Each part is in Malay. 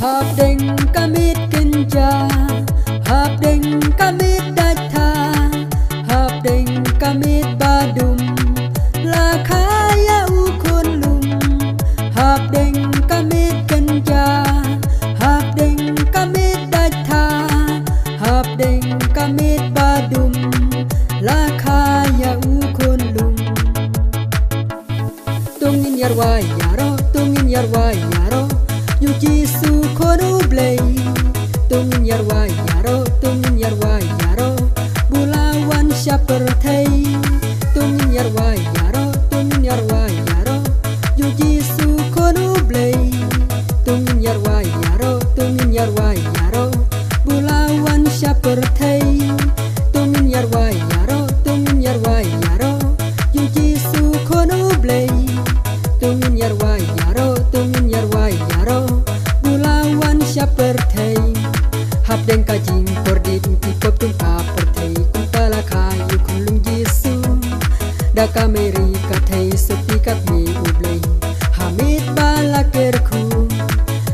Habdeng kamit kenja, habdeng kamit datha, habdeng kamit badum, lakaya ukun lum. Habdeng kamit kenja, habdeng kamit datha, habdeng kamit badum, lakaya ukun lum. Tungin yarwa yaro, tungin yarwa yaro. Yuji su kono blay, tungin yarwa yaro, tungin yarwa yaro, bulawan syaper thay, tungin yarwa yaro, tungin yarwa yaro, yuji su kono blay, tungin yarwa yaro, tungin yarwa yaro, bulawan syaper thay, tungin yarwa yaro, tungin yarwa yaro, yuji su kono blay, tungin yarwa yaro, tungin yarwa yaro, bulawan syaper thay. Habdeng kajing kordit kipop tung kaper thay, kumpala kayu kulung jisu, daka meri kathai sepikat mi ublay, hamid balakerku.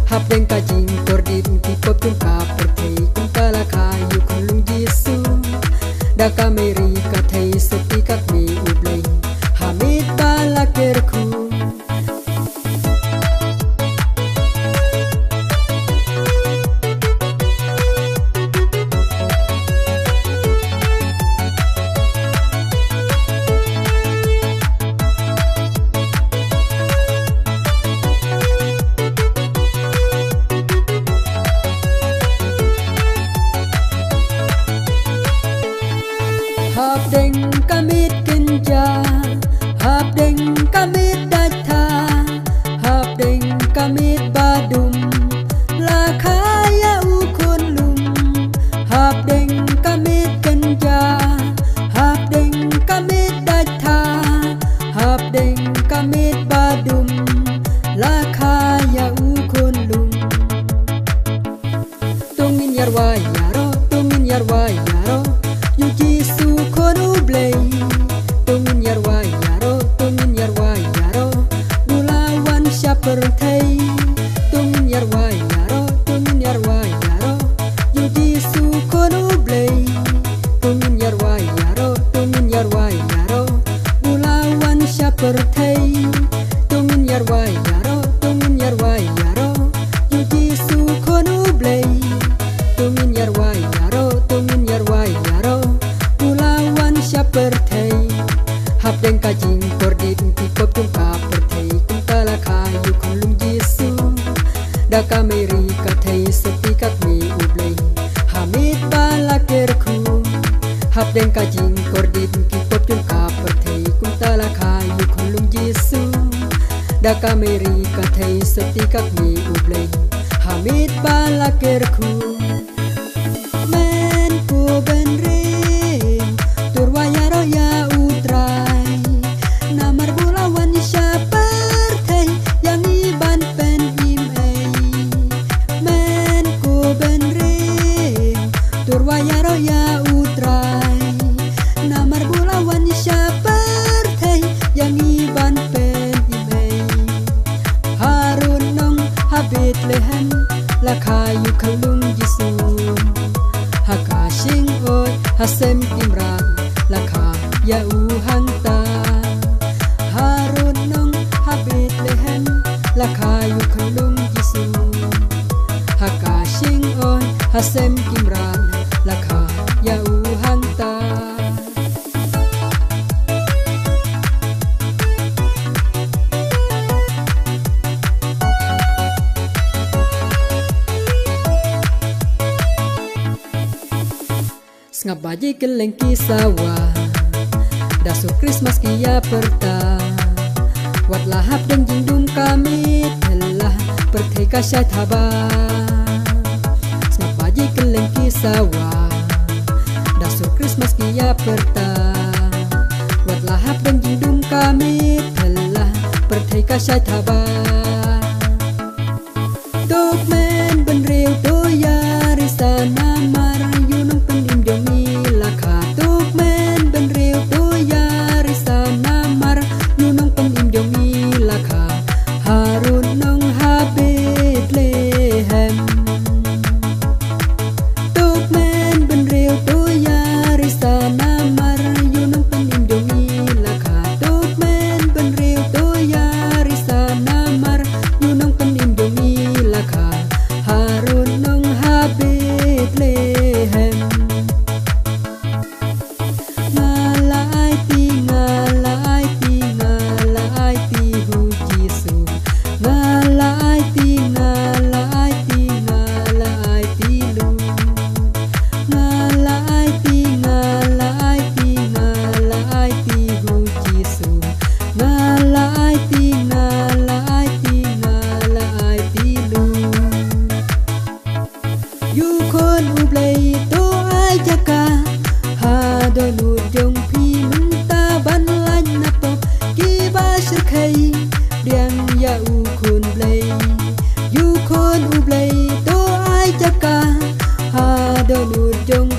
Habdeng kajing kordit kipop tung kaper thay, kumpala kayu kulung jisu, daka meri kathai sepikat mi ublay, hamid balakerku. Habdeng kamit kenja, habdeng kamit datha, habdeng kamit badum, lakaya ukun lum. Habdeng kamit kenja, habdeng kamit datha, habdeng kamit badum, lakaya ukun lum. Tungin yarwa yaro, tungin yarwa yaro, yuji su kono blay, tungin yarwa yaro, tungin yarwa yaro, bulawan syaper thay, tungin yarwa yaro, tungin yarwa yaro, yuji su kono blay, tungin yarwa yaro, tungin yarwa yaro, bulawan syaper thay, tungin yarwa yaro, tungin yarwa yaro, yuji su kono blay, tungin yarwa yaro, tungin yarwa yaro, bulawan syaper thay. Habdeng kajing kordit kipop tung kaper thay, kumpala kayu kulung jisu, daka meri kathai sepikat mi ublay, hamid balakerku. Habdeng kajing kordit kipop tung kaper thay, kumpala kayu kulung jisu, daka meri kathai sepikat mi ublay, hamid balakerku. Men ku benring turwa yaro ya utrai, namar bulawan syaper thay, yang iban pen imei. Men ku benring turwa yaro ya utrai, namar bulawan syaper thay, yang iban pen imei. Harun nong habit lehen, lakayu kalung jisun, hakashing oi hasem imran, laka ya uhanta. Harun nong habit lehen, lakayu kalung jisun, hakashing oi hasem imran, laka ya uhanta. Ngabaji keleng kisawa, dasu Christmas kia perta, wat lahap dan jindum kami telah perthai kasya thaba. Ngabaji keleng kisawa, dasu Yesus Christmas kia perta Wat lahap dan jindum kami telah perthai kasai thaba Tuk men ben riu tu ya risana mar yunong pendim jomi lakha Tuk men ben riu tu ya risana mar yunong pendim jomi lakha Harun nong habit lehem Tuk men ben riu tu ya risana mar yunong pendim jomi lakha Tuk men ben riu tu ya risana mar yunong pendim jomi lakha Harun nong habit lehem Ngalai ti hu Jisu Ngalai ti lu Ngalai ti hu Jisu Ngalai ti lu Yu khôn u blei to ai jaka ha do nu jong pi mun ta ban lan na po ki ba shir khai diang ya u khôn blei Yu khôn u blei to ai jaka ha do nu jong